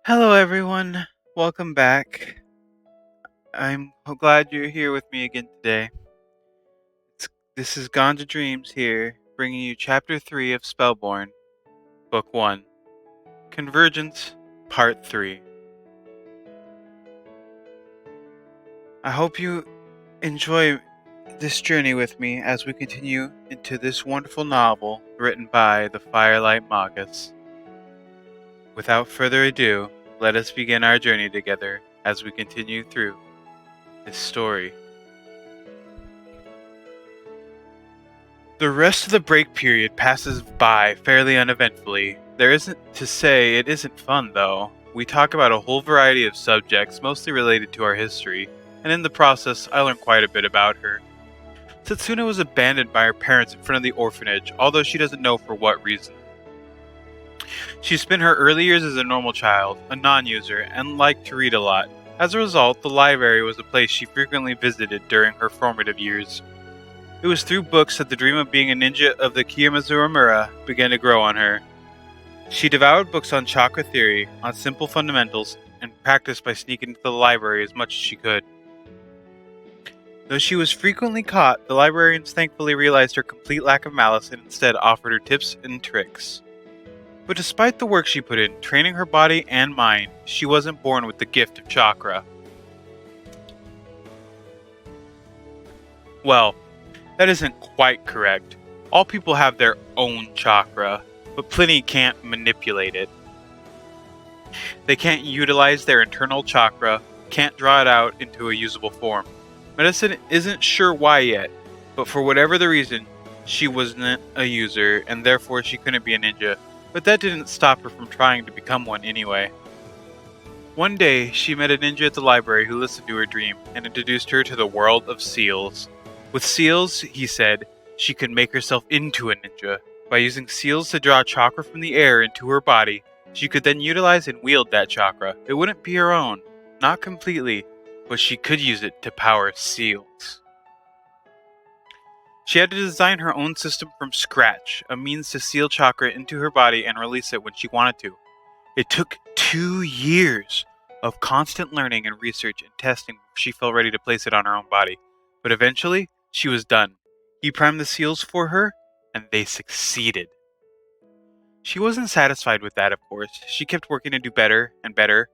Hello, everyone. Welcome back. I'm glad you're here with me again today. This is Ganja Dreamz here, bringing you Chapter 3 of Spellborne, Book 1, Convergence, Part 3. I hope you enjoy this journey with me as we continue into this wonderful novel written by the Firelight Magus. Without further ado, let us begin our journey together as we continue through this story. The rest of the break period passes by fairly uneventfully. There isn't to say it isn't fun, though. We talk about a whole variety of subjects, mostly related to our history, and in the process, I learned quite a bit about her. Satsuna was abandoned by her parents in front of the orphanage, although she doesn't know for what reason. She spent her early years as a normal child, a non-user, and liked to read a lot. As a result, the library was a place she frequently visited during her formative years. It was through books that the dream of being a ninja of the Kiyomizuramura began to grow on her. She devoured books on chakra theory, on simple fundamentals, and practiced by sneaking into the library as much as she could. Though she was frequently caught, the librarians thankfully realized her complete lack of malice and instead offered her tips and tricks. But despite the work she put in, training her body and mind, she wasn't born with the gift of chakra. Well, that isn't quite correct. All people have their own chakra, but plenty can't manipulate it. They can't utilize their internal chakra, can't draw it out into a usable form. Medicine isn't sure why yet, but for whatever the reason, she wasn't a user, and therefore she couldn't be a ninja. But that didn't stop her from trying to become one anyway. One day, she met a ninja at the library who listened to her dream and introduced her to the world of seals. With seals, he said, she could make herself into a ninja. By using seals to draw chakra from the air into her body, she could then utilize and wield that chakra. It wouldn't be her own, not completely, but she could use it to power seals. She had to design her own system from scratch, a means to seal chakra into her body and release it when she wanted to. It took 2 years of constant learning and research and testing before she felt ready to place it on her own body. But eventually, she was done. He primed the seals for her, and they succeeded. She wasn't satisfied with that, of course. She kept working to do better and better.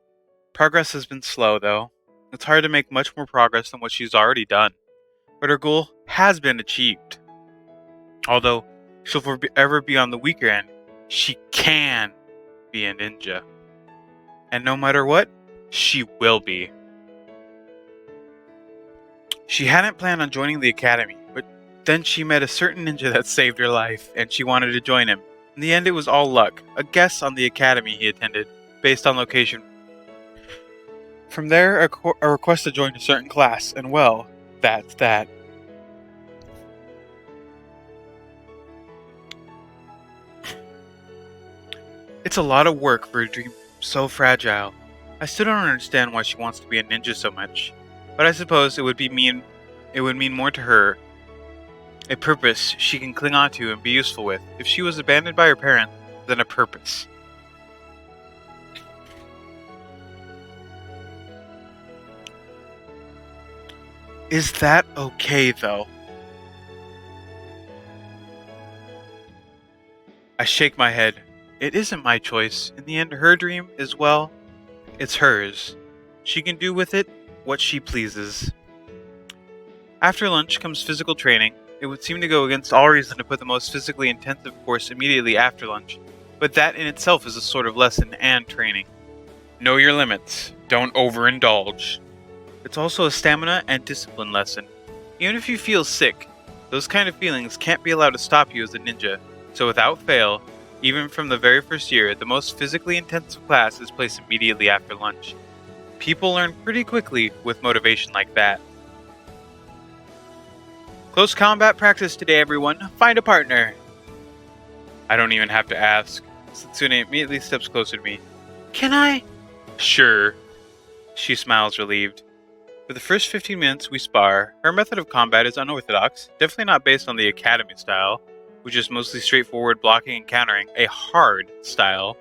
Progress has been slow, though. It's hard to make much more progress than what she's already done. But her goal has been achieved. Although she'll forever be on the weaker end, she can be a ninja. And no matter what, she will be. She hadn't planned on joining the academy, but then she met a certain ninja that saved her life, and she wanted to join him. In the end, it was all luck, a guess on the academy he attended, based on location. From there, a request to join a certain class, and well, that's that. It's a lot of work for a dream so fragile. I still don't understand why she wants to be a ninja so much, but I suppose it would mean more to her, a purpose she can cling on to and be useful with. If she was abandoned by her parents, then a purpose. Is that okay, though? I shake my head. It isn't my choice. In the end, her dream is, well, it's hers. She can do with it what she pleases. After lunch comes physical training. It would seem to go against all reason to put the most physically intensive course immediately after lunch, but that in itself is a sort of lesson and training. Know your limits. Don't overindulge. It's also a stamina and discipline lesson. Even if you feel sick, those kind of feelings can't be allowed to stop you as a ninja, so without fail, even from the very first year, the most physically intensive class is placed immediately after lunch. People learn pretty quickly with motivation like that. Close combat practice today, everyone. Find a partner. I don't even have to ask. Satsune immediately steps closer to me. Can I? Sure. She smiles relieved. For the first 15 minutes, we spar. Her method of combat is unorthodox, definitely not based on the academy style, which is mostly straightforward blocking and countering, a hard style.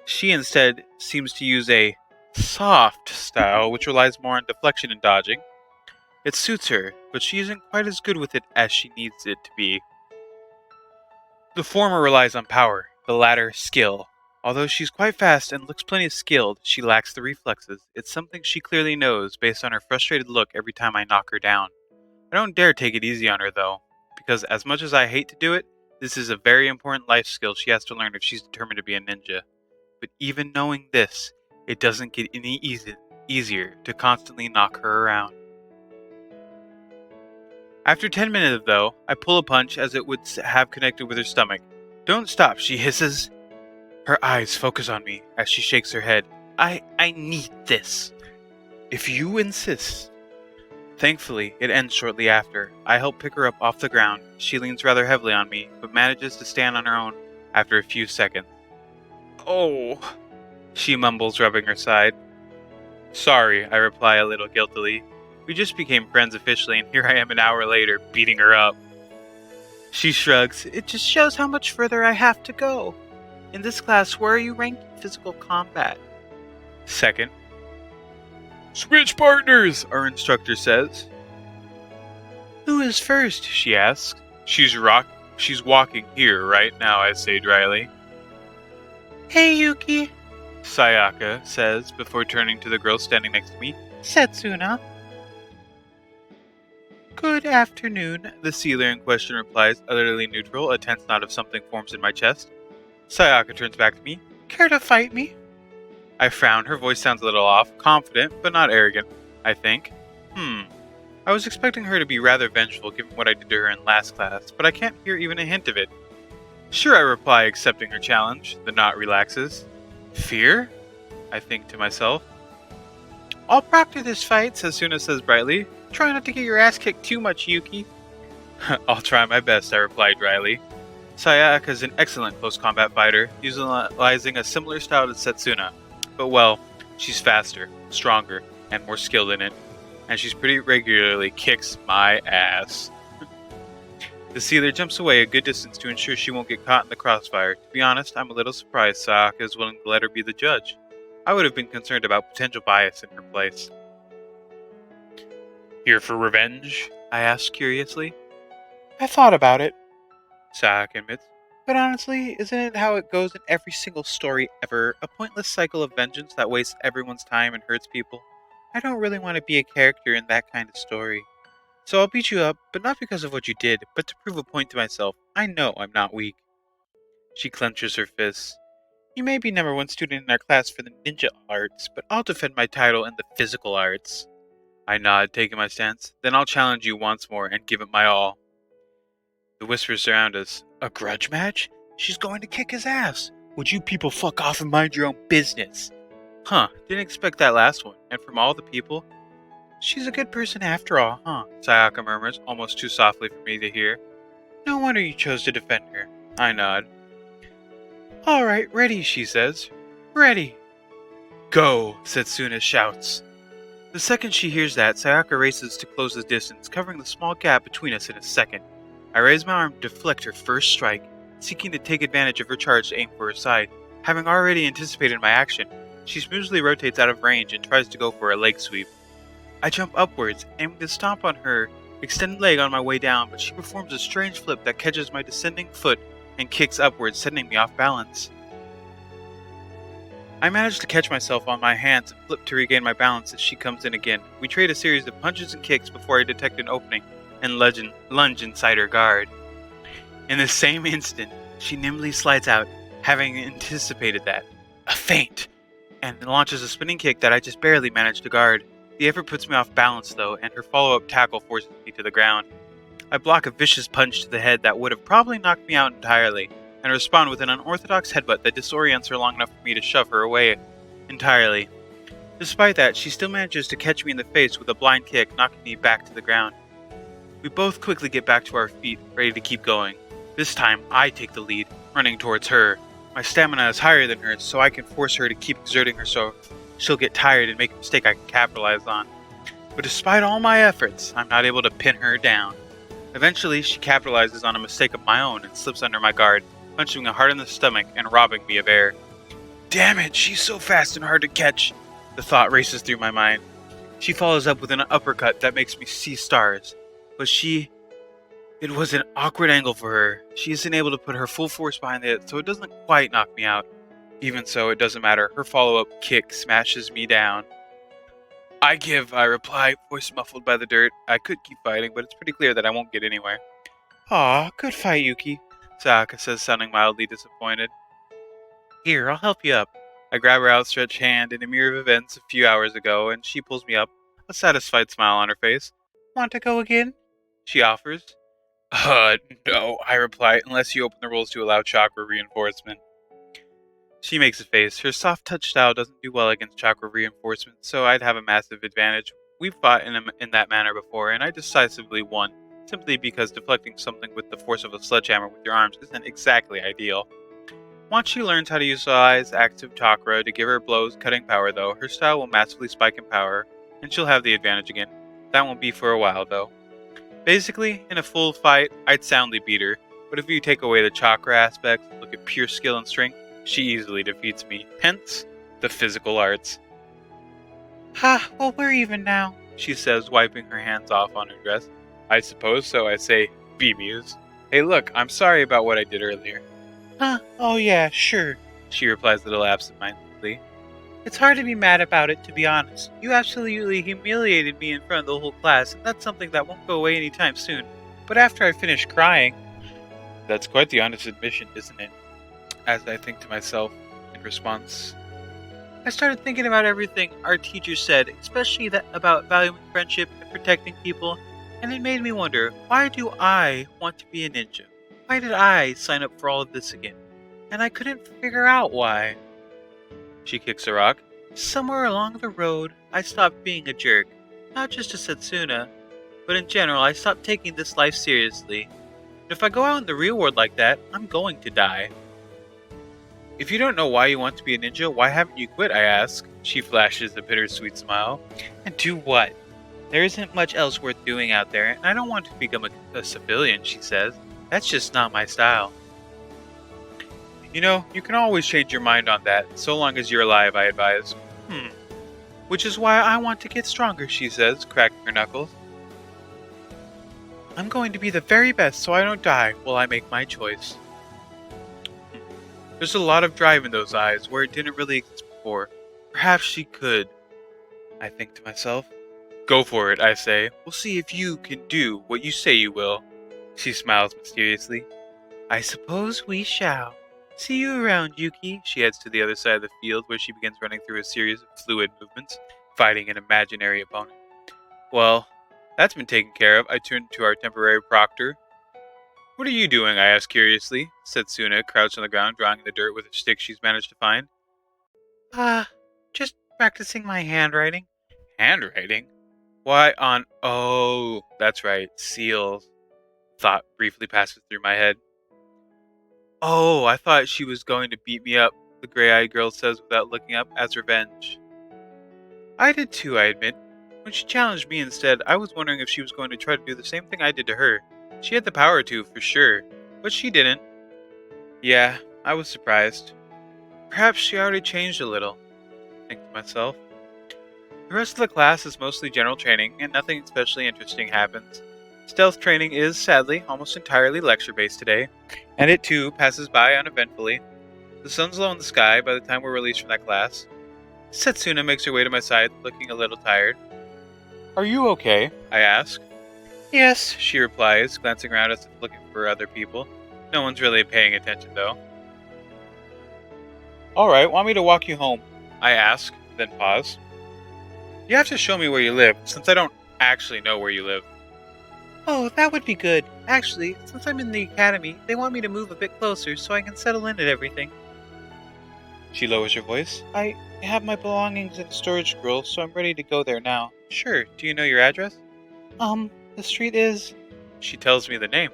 She instead seems to use a soft style, which relies more on deflection and dodging. It suits her, but she isn't quite as good with it as she needs it to be. The former relies on power, the latter skill. Although she's quite fast and looks plenty skilled, she lacks the reflexes. It's something she clearly knows based on her frustrated look every time I knock her down. I don't dare take it easy on her though, because as much as I hate to do it, this is a very important life skill she has to learn if she's determined to be a ninja. But even knowing this, it doesn't get any easier to constantly knock her around. After 10 minutes, though, I pull a punch as it would have connected with her stomach. "Don't stop," she hisses. Her eyes focus on me as she shakes her head. I need this. "If you insist." Thankfully, it ends shortly after. I help pick her up off the ground. She leans rather heavily on me, but manages to stand on her own after a few seconds. "Oh," she mumbles, rubbing her side. "Sorry," I reply a little guiltily. We just became friends officially, and here I am an hour later, beating her up. She shrugs. "It just shows how much further I have to go. In this class, where are you ranked in physical combat?" "Second." "Switch partners," our instructor says. "Who is first?" she asks. She's walking here right now," I say dryly. "Hey, Yuki," Sayaka says before turning to the girl standing next to me. "Setsuna." "Good afternoon," the sealer in question replies, utterly neutral. A tense knot of something forms in my chest. Sayaka turns back to me. "Care to fight me?" I frown. Her voice sounds a little off, confident, but not arrogant, I think. I was expecting her to be rather vengeful given what I did to her in last class, but I can't hear even a hint of it. "Sure," I reply, accepting her challenge. The knot relaxes. "Fear?" I think to myself. "I'll proctor this fight," Setsuna says brightly. "Try not to get your ass kicked too much, Yuki." "I'll try my best," I reply dryly. Sayaka is an excellent close combat fighter, utilizing a similar style to Setsuna. But well, she's faster, stronger, and more skilled in it. And she's pretty regularly kicks my ass. The sealer jumps away a good distance to ensure she won't get caught in the crossfire. To be honest, I'm a little surprised Sayaka is willing to let her be the judge. I would have been concerned about potential bias in her place. "Here for revenge?" I asked curiously. "I thought about it," Sayaka admits. "But honestly, isn't it how it goes in every single story ever? A pointless cycle of vengeance that wastes everyone's time and hurts people? I don't really want to be a character in that kind of story. So I'll beat you up, but not because of what you did, but to prove a point to myself. I know I'm not weak." She clenches her fists. "You may be number one student in our class for the ninja arts, but I'll defend my title in the physical arts." I nod, taking my stance. "Then I'll challenge you once more and give it my all." The whispers surround us. "A grudge match? She's going to kick his ass. Would you people fuck off and mind your own business?" Didn't expect that last one. And from all the people, "She's a good person after all, huh?" Sayaka murmurs, almost too softly for me to hear. "No wonder you chose to defend her." I nod. "Alright, ready," she says. "Ready." "Go," Setsuna shouts. The second she hears that, Sayaka races to close the distance, covering the small gap between us in a second. I raise my arm to deflect her first strike, seeking to take advantage of her charge to aim for her side. Having already anticipated my action, she smoothly rotates out of range and tries to go for a leg sweep. I jump upwards, aiming to stomp on her extended leg on my way down, but she performs a strange flip that catches my descending foot and kicks upwards, sending me off balance. I manage to catch myself on my hands and flip to regain my balance as she comes in again. We trade a series of punches and kicks before I detect an opening and lunge inside her guard. In the same instant, she nimbly slides out, having anticipated that. A feint! And launches a spinning kick that I just barely managed to guard. The effort puts me off balance though, and her follow-up tackle forces me to the ground. I block a vicious punch to the head that would have probably knocked me out entirely, and respond with an unorthodox headbutt that disorients her long enough for me to shove her away entirely. Despite that, she still manages to catch me in the face with a blind kick, knocking me back to the ground. We both quickly get back to our feet, ready to keep going. This time, I take the lead, running towards her. My stamina is higher than hers, so I can force her to keep exerting herself. She'll get tired and make a mistake I can capitalize on. But despite all my efforts, I'm not able to pin her down. Eventually, she capitalizes on a mistake of my own and slips under my guard, punching me hard in the stomach and robbing me of air. Damn it, she's so fast and hard to catch. The thought races through my mind. She follows up with an uppercut that makes me see stars. But it was an awkward angle for her. She isn't able to put her full force behind it, so it doesn't quite knock me out. Even so, it doesn't matter. Her follow-up kick smashes me down. I reply, voice muffled by the dirt. I could keep fighting, but it's pretty clear that I won't get anywhere. Aw, good fight, Yuki, Sayaka says, sounding mildly disappointed. Here, I'll help you up. I grab her outstretched hand in a mirror of events a few hours ago, and she pulls me up, a satisfied smile on her face. Want to go again? She offers. No, I reply, unless you open the rules to allow chakra reinforcement. She makes a face. Her soft touch style doesn't do well against chakra reinforcement, so I'd have a massive advantage. We've fought in that manner before, and I decisively won, simply because deflecting something with the force of a sledgehammer with your arms isn't exactly ideal. Once she learns how to utilize active chakra to give her blows cutting power, though, her style will massively spike in power, and she'll have the advantage again. That won't be for a while, though. Basically, in a full fight, I'd soundly beat her, but if you take away the chakra aspects, look at pure skill and strength, she easily defeats me. Hence, the physical arts. Ha, well, we're even now, she says, wiping her hands off on her dress. I suppose so, I say, bemused. Hey, look, I'm sorry about what I did earlier. Huh, oh yeah, sure, she replies a little absentmindedly. It's hard to be mad about it, to be honest. You absolutely humiliated me in front of the whole class, and that's something that won't go away anytime soon. But after I finish crying... That's quite the honest admission, isn't it? As I think to myself in response. I started thinking about everything our teacher said, especially that about valuing friendship and protecting people, and it made me wonder, why do I want to be a ninja? Why did I sign up for all of this again? And I couldn't figure out why. She kicks a rock. Somewhere along the road, I stopped being a jerk. Not just to Setsuna, but in general, I stopped taking this life seriously. And if I go out in the real world like that, I'm going to die. If you don't know why you want to be a ninja, why haven't you quit, I ask. She flashes a bittersweet smile. And do what? There isn't much else worth doing out there, and I don't want to become a civilian, she says. That's just not my style. You know, you can always change your mind on that, so long as you're alive, I advise. Which is why I want to get stronger, she says, cracking her knuckles. I'm going to be the very best so I don't die while I make my choice. There's a lot of drive in those eyes where it didn't really exist before. Perhaps she could. I think to myself. Go for it, I say. We'll see if you can do what you say you will. She smiles mysteriously. I suppose we shall. See you around, Yuki. She heads to the other side of the field where she begins running through a series of fluid movements, fighting an imaginary opponent. Well, that's been taken care of. I turn to our temporary proctor. What are you doing? I ask curiously. Setsuna, crouched on the ground, drawing in the dirt with a stick she's managed to find. Just practicing my handwriting. Handwriting? Why on... Oh, that's right, seals. Thought briefly passes through my head. Oh, I thought she was going to beat me up, the gray-eyed girl says without looking up, as revenge. I did too, I admit. When she challenged me instead, I was wondering if she was going to try to do the same thing I did to her. She had the power to, for sure, but she didn't. Yeah, I was surprised. Perhaps she already changed a little, I think to myself. The rest of the class is mostly general training, and nothing especially interesting happens. Stealth training is, sadly, almost entirely lecture-based today, and it too passes by uneventfully. The sun's low in the sky by the time we're released from that class. Setsuna makes her way to my side, looking a little tired. Are you okay? I ask. Yes, she replies, glancing around as if looking for other people. No one's really paying attention, though. Alright, want me to walk you home? I ask, then pause. You have to show me where you live, since I don't actually know where you live. Oh, that would be good. Actually, since I'm in the academy, they want me to move a bit closer so I can settle in at everything. She lowers her voice. I have my belongings in a storage scroll, so I'm ready to go there now. Sure, do you know your address? The street is... She tells me the name.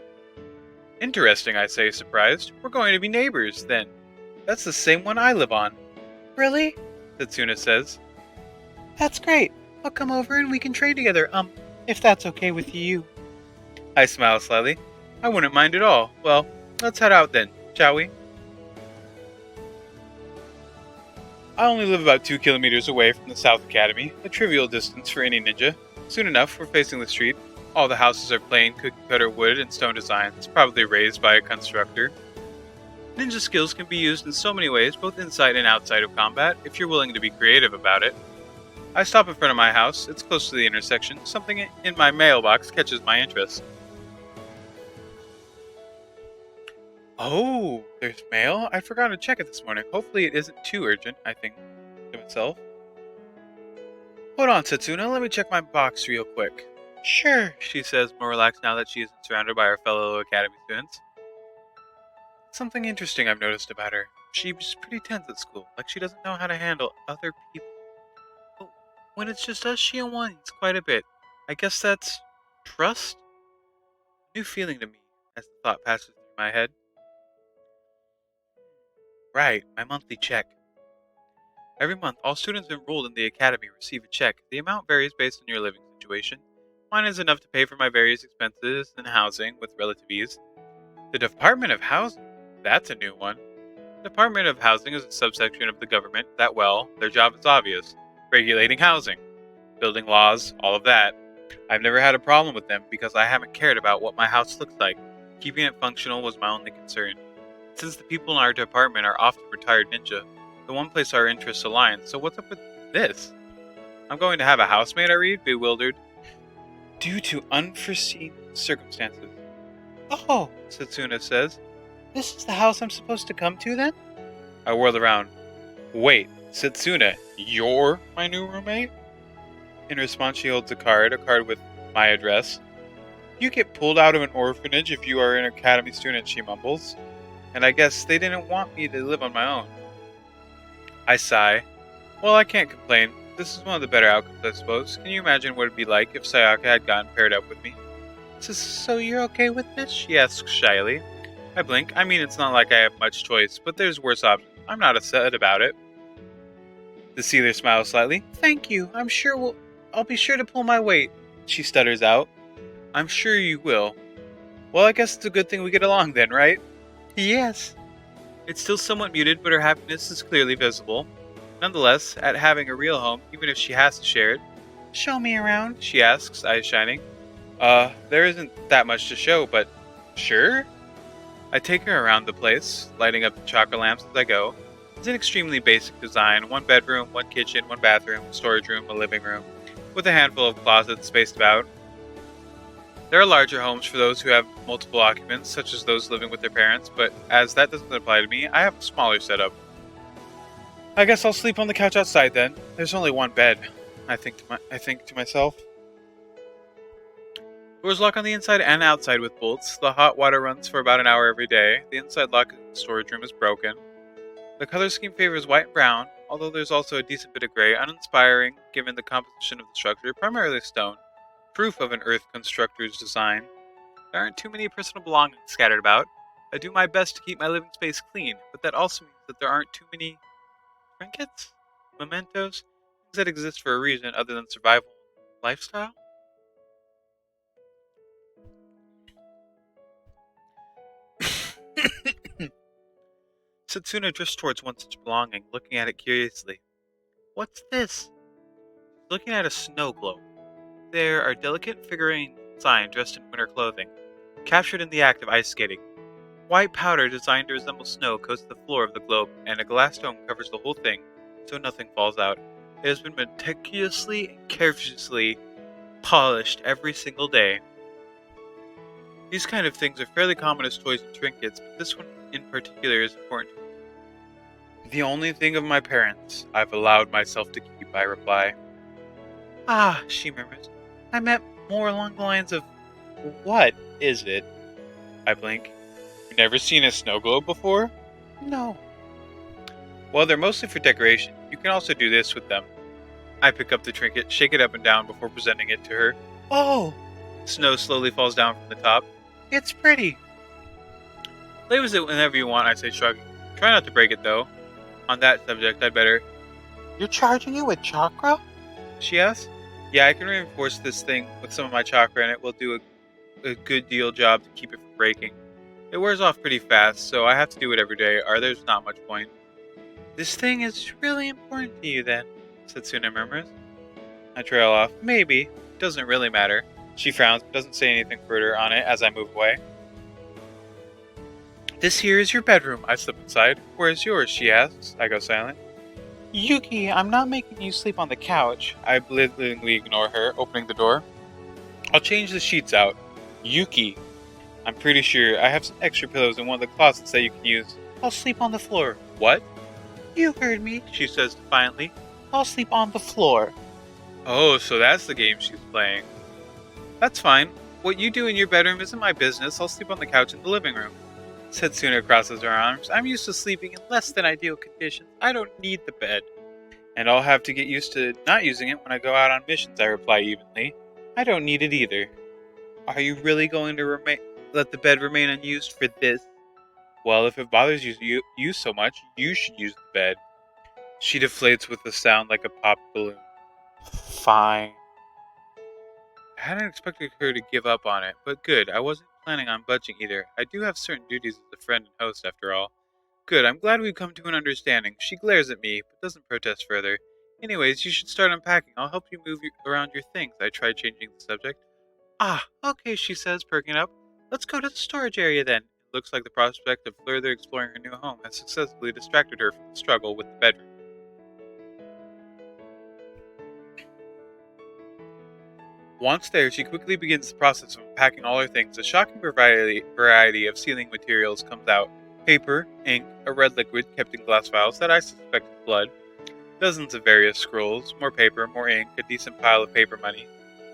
Interesting, I say, surprised. We're going to be neighbors, then. That's the same one I live on. Really? Setsuna says. That's great. I'll come over and we can trade together, if that's okay with you. I smile slightly. I wouldn't mind at all. Well, let's head out then, shall we? I only live about 2 kilometers away from the South Academy, a trivial distance for any ninja. Soon enough, we're facing the street. All the houses are plain cookie-cutter wood and stone designs, probably raised by a constructor. Ninja skills can be used in so many ways, both inside and outside of combat, if you're willing to be creative about it. I stop in front of my house. It's close to the intersection. Something in my mailbox catches my interest. Oh, there's mail? I forgot to check it this morning. Hopefully it isn't too urgent, I think to myself. Hold on, Setsuna, let me check my box real quick. Sure, she says, more relaxed now that she isn't surrounded by her fellow academy students. Something interesting I've noticed about her. She's pretty tense at school, like she doesn't know how to handle other people. But when it's just us, she unwinds quite a bit. I guess that's trust? New feeling to me as the thought passes through my head. Right, my monthly check. Every month, all students enrolled in the academy receive a check. The amount varies based on your living situation. Mine is enough to pay for my various expenses and housing with relative ease. The Department of Housing? That's a new one. The Department of Housing is a subsection of the government that, well, their job is obvious. Regulating housing. Building laws, all of that. I've never had a problem with them because I haven't cared about what my house looks like. Keeping it functional was my only concern. Since the people in our department are often retired ninja, the one place our interests align, so what's up with this? I'm going to have a housemate, I read, bewildered. Due to unforeseen circumstances. Oh, Setsuna says. This is the house I'm supposed to come to, then? I whirl around. Wait, Setsuna, you're my new roommate? In response, she holds a card with my address. You get pulled out of an orphanage if you are an academy student, she mumbles. And I guess they didn't want me to live on my own. I sigh. Well, I can't complain. This is one of the better outcomes, I suppose. Can you imagine what it'd be like if Sayaka had gotten paired up with me? So you're okay with this? She asks shyly. I blink. I mean, it's not like I have much choice, but there's worse options. I'm not upset about it. The sealer smiles slightly. Thank you. I'll be sure to pull my weight. She stutters out. I'm sure you will. Well, I guess it's a good thing we get along then, right? Yes. It's still somewhat muted, but her happiness is clearly visible. Nonetheless, at having a real home, even if she has to share it. Show me around, she asks, eyes shining. There isn't that much to show, but sure? I take her around the place, lighting up the chakra lamps as I go. It's an extremely basic design, 1 bedroom, 1 kitchen, 1 bathroom, a storage room, a living room, with a handful of closets spaced about. There are larger homes for those who have multiple occupants, such as those living with their parents, but as that doesn't apply to me, I have a smaller setup. I guess I'll sleep on the couch outside then. There's only 1 bed, I think to myself. Doors lock on the inside and outside with bolts. The hot water runs for about an hour every day. The inside lock in the storage room is broken. The color scheme favors white and brown, although there's also a decent bit of gray, uninspiring given the composition of the structure, primarily stone. Proof of an earth constructor's design. There aren't too many personal belongings scattered about. I do my best to keep my living space clean, but that also means that there aren't too many trinkets, mementos, things that exist for a reason other than survival and lifestyle. Setsuna drifts towards one such belonging, looking at it curiously. What's this? Looking at a snow globe. There are delicate figurine signs dressed in winter clothing, captured in the act of ice skating. White powder designed to resemble snow coats the floor of the globe, and a glass dome covers the whole thing, so nothing falls out. It has been meticulously and carefully polished every single day. These kind of things are fairly common as toys and trinkets, but this one in particular is important. The only thing of my parents I've allowed myself to keep, I reply. Ah, she murmurs. I meant more along the lines of, what is it? I blink. You've never seen a snow globe before? No. Well, they're mostly for decoration. You can also do this with them. I pick up the trinket, shake it up and down before presenting it to her. Oh! Snow slowly falls down from the top. It's pretty. Play with it whenever you want, I say, shrugging. Try not to break it, though. On that subject, I'd better... You're charging it with chakra? She asks. Yeah, I can reinforce this thing with some of my chakra, and it will do a good deal job to keep it from breaking. It wears off pretty fast, so I have to do it every day, or there's not much point. This thing is really important to you then, Setsuna murmurs. I trail off. Maybe. Doesn't really matter. She frowns, but doesn't say anything further on it as I move away. This here is your bedroom, I slip inside. Where is yours, she asks. I go silent. Yuki, I'm not making you sleep on the couch. I belligerently ignore her, opening the door. I'll change the sheets out. Yuki. I'm pretty sure I have some extra pillows in one of the closets that you can use. I'll sleep on the floor. What? You heard me, she says defiantly. I'll sleep on the floor. Oh, so that's the game she's playing. That's fine. What you do in your bedroom isn't my business. I'll sleep on the couch in the living room. Setsuna crosses her arms. I'm used to sleeping in less than ideal conditions. I don't need the bed. And I'll have to get used to not using it when I go out on missions, I reply evenly. I don't need it either. Are you really going to let the bed remain unused for this? Well, if it bothers you so much, you should use the bed. She deflates with a sound like a popped balloon. Fine. I hadn't expected her to give up on it, but good, I wasn't planning on budging either. I do have certain duties as a friend and host after all. Good, I'm glad we've come to an understanding. She glares at me, but doesn't protest further. Anyways, you should start unpacking. I'll help you move around your things. I tried changing the subject. Ah, okay, she says, perking up. Let's go to the storage area then. It looks like the prospect of further exploring her new home has successfully distracted her from the struggle with the bedroom. Once there, she quickly begins the process of unpacking all her things. A shocking variety of sealing materials comes out. Paper, ink, a red liquid kept in glass vials that I suspect is blood, dozens of various scrolls, more paper, more ink, a decent pile of paper money.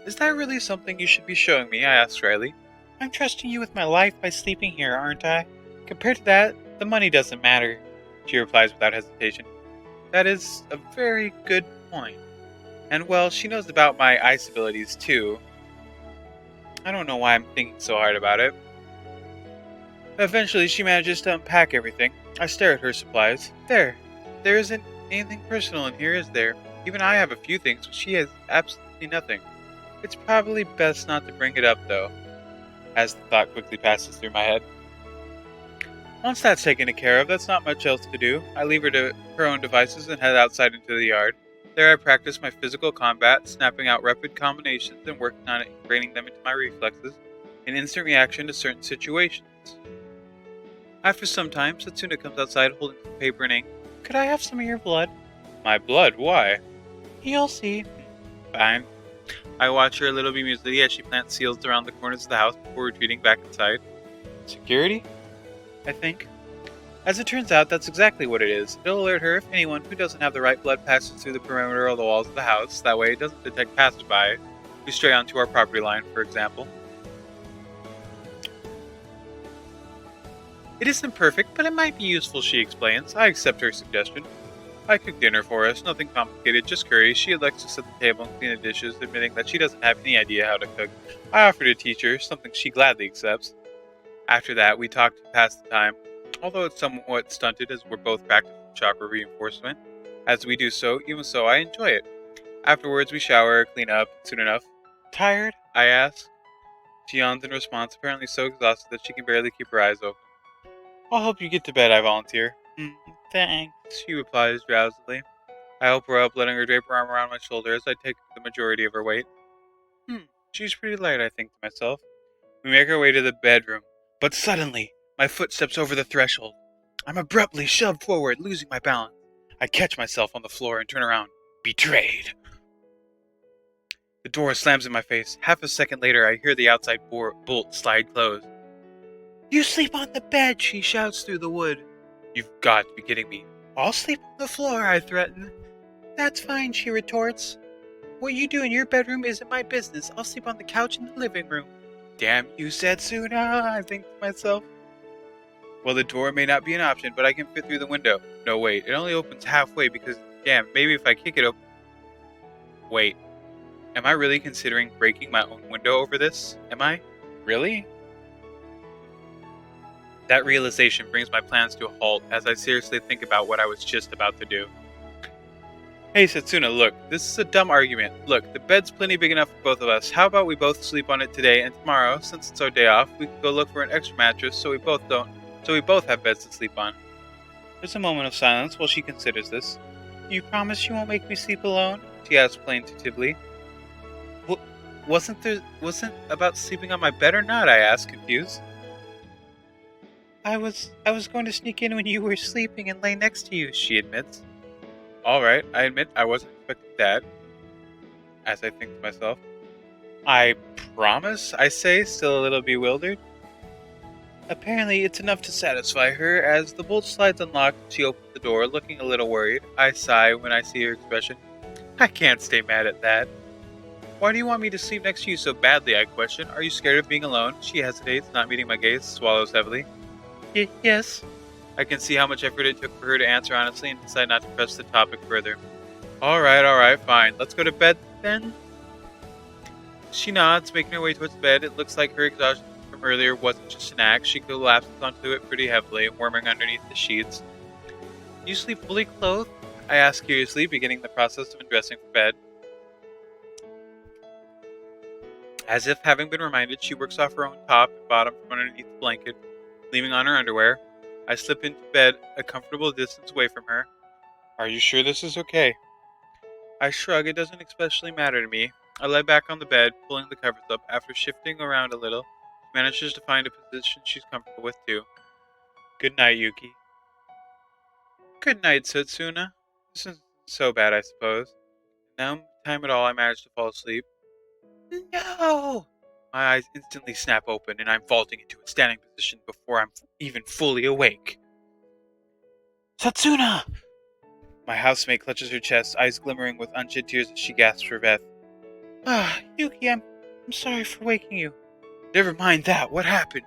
Is that really something you should be showing me? I asked Riley. I'm trusting you with my life by sleeping here, aren't I? Compared to that, the money doesn't matter, she replies without hesitation. That is a very good point. And well, she knows about my ice abilities too. I don't know why I'm thinking so hard about it. Eventually, she manages to unpack everything. I stare at her supplies. There isn't anything personal in here, is there? Even I have a few things, but she has absolutely nothing. It's probably best not to bring it up, though, as the thought quickly passes through my head. Once that's taken care of, that's not much else to do. I leave her to her own devices and head outside into the yard. There I practice my physical combat, snapping out rapid combinations and working on ingraining them into my reflexes, in instant reaction to certain situations. After some time, Setsuna comes outside holding some paper and ink. Could I have some of your blood? My blood? Why? You'll see. Fine. I watch her a little bemusedly as she plants seals around the corners of the house before retreating back inside. Security? I think. As it turns out, that's exactly what it is. It'll alert her if anyone who doesn't have the right blood passes through the perimeter of the walls of the house. That way it doesn't detect passersby who stray onto our property line, for example. It isn't perfect, but it might be useful, she explains. I accept her suggestion. I cooked dinner for us, nothing complicated, just curry. She elects to set the table and clean the dishes, admitting that she doesn't have any idea how to cook. I offer to teach her, something she gladly accepts. After that, we talk to pass the time, although it's somewhat stunted as we're both practicing chakra reinforcement. As we do so, even so, I enjoy it. Afterwards, we shower, clean up, soon enough. Tired? I ask. She yawns in response, apparently so exhausted that she can barely keep her eyes open. I'll help you get to bed, I volunteer. Thanks, she replies drowsily. I help her up, letting her drape her arm around my shoulder as I take the majority of her weight. She's pretty light, I think to myself. We make our way to the bedroom, but suddenly, my foot steps over the threshold. I'm abruptly shoved forward, losing my balance. I catch myself on the floor and turn around. Betrayed. The door slams in my face. Half a second later, I hear the outside bolt slide closed. You sleep on the bed, she shouts through the wood. You've got to be kidding me. I'll sleep on the floor, I threaten. That's fine, she retorts. What you do in your bedroom isn't my business. I'll sleep on the couch in the living room. Damn you, Setsuna, I think to myself. Well, the door may not be an option, but I can fit through the window. No, wait, it only opens halfway because, damn, maybe if I kick it open... Wait, am I really considering breaking my own window over this? Am I? Really? That realization brings my plans to a halt as I seriously think about what I was just about to do. Hey Setsuna, look, this is a dumb argument. Look, the bed's plenty big enough for both of us. How about we both sleep on it today, and tomorrow, since it's our day off, we can go look for an extra mattress so we both have beds to sleep on. There's a moment of silence while she considers this. You promise you won't make me sleep alone? She asks plaintively. What, wasn't about sleeping on my bed or not? I asked, confused. I was going to sneak in when you were sleeping and lay next to you, she admits. Alright, I admit I wasn't expecting that, as I think to myself. I promise, I say, still a little bewildered. Apparently, it's enough to satisfy her. As the bolt slides unlocked, she opens the door, looking a little worried. I sigh when I see her expression. I can't stay mad at that. Why do you want me to sleep next to you so badly? I question. Are you scared of being alone? She hesitates, not meeting my gaze, swallows heavily. Yes. I can see how much effort it took for her to answer honestly and decide not to press the topic further. Alright, fine. Let's go to bed then? She nods, making her way towards the bed. It looks like her exhaustion from earlier wasn't just an act. She collapses onto it pretty heavily, warming underneath the sheets. You sleep fully clothed? I ask curiously, beginning the process of undressing for bed. As if having been reminded, she works off her own top and bottom from underneath the blanket, leaving on her underwear. I slip into bed a comfortable distance away from her. Are you sure this is okay? I shrug. It doesn't especially matter to me. I lie back on the bed, pulling the covers up. After shifting around a little, she manages to find a position she's comfortable with too. Good night, Yuki. Good night, Satsuna. This isn't so bad, I suppose. No time at all I manage to fall asleep. No! My eyes instantly snap open, and I'm vaulting into a standing position before I'm even fully awake. Satsuna! My housemate clutches her chest, eyes glimmering with unshed tears as she gasps for breath. Yuki, I'm sorry for waking you. Never mind that. What happened?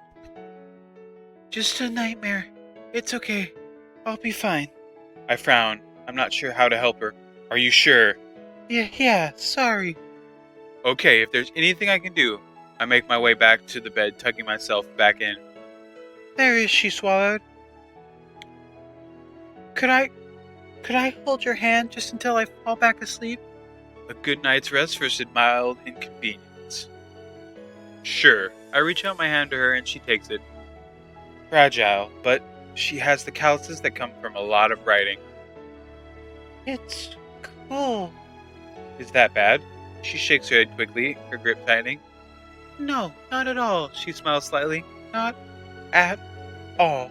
Just a nightmare. It's okay. I'll be fine. I frown. I'm not sure how to help her. Are you sure? Yeah, sorry. Okay, if there's anything I can do. I make my way back to the bed, tucking myself back in. There is, she swallowed. Could I hold your hand just until I fall back asleep? A good night's rest versus mild inconvenience. Sure. I reach out my hand to her and she takes it. Fragile, but she has the calluses that come from a lot of writing. It's cool. Is that bad? She shakes her head quickly, her grip tightening. No, not at all, she smiles slightly. Not at all.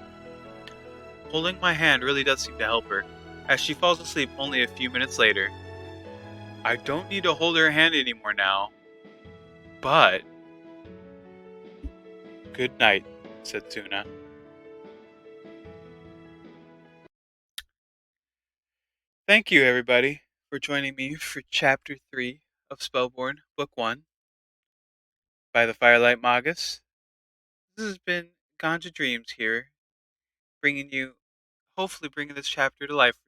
Holding my hand really does seem to help her, as she falls asleep only a few minutes later. I don't need to hold her hand anymore now. But... Good night, said Tuna. Thank you, everybody, for joining me for Chapter 3 of Spellborne, Book 1, by the Firelight Magus. This has been Ganja Dreamz here, hopefully bringing this chapter to life for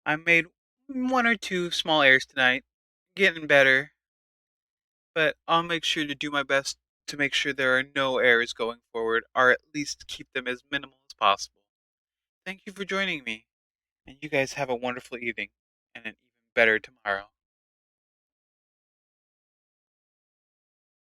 you. I made one or two small errors tonight, getting better, but I'll make sure to do my best to make sure there are no errors going forward, or at least keep them as minimal as possible. Thank you for joining me, and you guys have a wonderful evening, and an even better tomorrow.